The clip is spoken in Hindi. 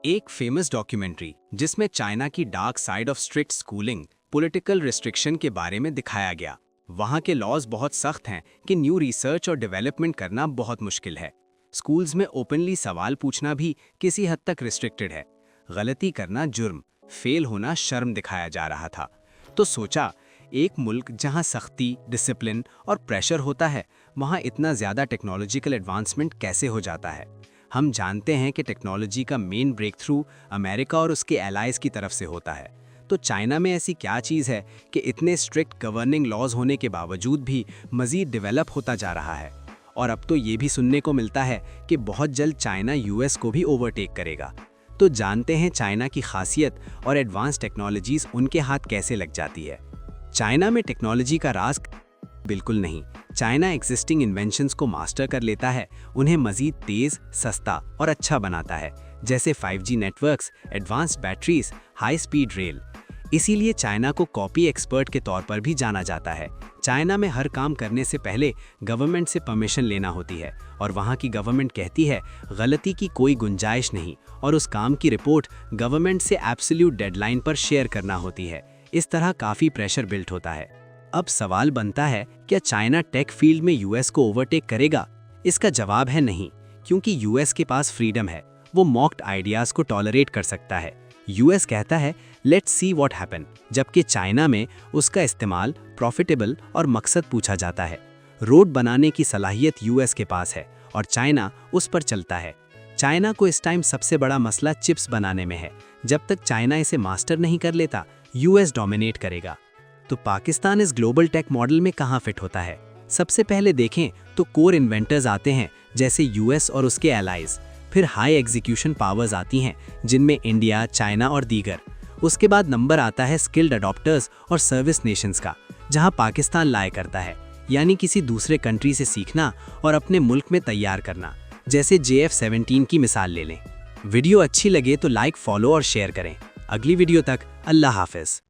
एक फेमस डॉक्यूमेंट्री जिसमें चाइना की dark side of strict schooling, political restriction के बारे में दिखाया गया। वहाँ के लॉज बहुत सख्त हैं कि न्यू रिसर्च और डेवलपमेंट करना बहुत मुश्किल है। स्कूल्स में ओपनली सवाल पूछना भी किसी हद तक रिस्ट्रिक्टेड है। गलती करना जुर्म, फेल होना शर्म दिखाया जा रहा था। तो सोचा, एक मुल्क जहां सख्ती, डिसिप्लिन और प्रेशर होता है, वहां इतना ज़्यादा टेक्नोलॉजिकल एडवांसमेंट कैसे हो जाता है। हम जानते हैं कि टेक्नोलॉजी का मेन ब्रेक थ्रू अमेरिका और उसके एलाइज की तरफ से होता है। तो चाइना में ऐसी क्या चीज़ है कि इतने स्ट्रिक्ट गवर्निंग लॉज होने के बावजूद भी मज़ीद डेवलप होता जा रहा है। और अब तो ये भी सुनने को मिलता है कि बहुत जल्द चाइना यूएस को भी ओवरटेक करेगा। तो जानते हैं चाइना की खासियत और एडवांस टेक्नोलॉजीज़ उनके हाथ कैसे लग जाती है। चाइना में टेक्नोलॉजी का राज बिल्कुल नहीं। चाइना एग्जिस्टिंग इन्वेंशंस को मास्टर कर लेता है, उन्हें मज़ीद तेज़, सस्ता और अच्छा बनाता है, जैसे 5G networks, advance batteries, high speed rail. इसीलिए चाइना को कॉपी एक्सपर्ट के तौर पर भी जाना जाता है। चाइना में हर काम करने से पहले गवर्नमेंट से परमिशन लेना होती है और वहाँ की गवर्नमेंट कहती है गलती की कोई गुंजाइश नहीं, और उस काम की रिपोर्ट गवर्नमेंट से एब्सोल्यूट डेडलाइन पर शेयर करना होती है। इस तरह काफ़ी प्रेशर बिल्ट होता है। अब सवाल बनता है, क्या चाइना टेक फील्ड में यूएस को ओवरटेक करेगा? इसका जवाब है नहीं, क्योंकि यूएस के पास फ्रीडम है। वो मॉक्ड आइडियाज़ को टॉलरेट कर सकता है। यूएस कहता है लेट्स सी व्हाट हैपन, जबकि चाइना में उसका इस्तेमाल प्रॉफिटेबल और मकसद पूछा जाता है। रोड बनाने की सलाहियत यूएस के पास है और चाइना उस पर चलता है। चाइना को इस टाइम सबसे बड़ा मसला चिप्स बनाने में है। जब तक चाइना इसे मास्टर नहीं कर लेता, यूएस डोमिनेट करेगा। तो पाकिस्तान इस ग्लोबल टेक मॉडल में कहाँ फिट होता है? सबसे पहले देखें तो कोर इन्वेंटर्स आते हैं, जैसे यूएस और उसके एलाइज। फिर हाई एग्जीक्यूशन पावर्स आती हैं, जिनमें इंडिया, चाइना और दीगर। उसके बाद नंबर आता है स्किल्ड अडॉप्टर्स और सर्विस नेशंस का, जहां पाकिस्तान लाया करता है, यानी किसी दूसरे कंट्री से सीखना और अपने मुल्क में तैयार करना। जैसे JF-17 की मिसाल ले लें। वीडियो अच्छी लगे तो लाइक, फॉलो और शेयर करें। अगली वीडियो तक अल्लाह हाफिज।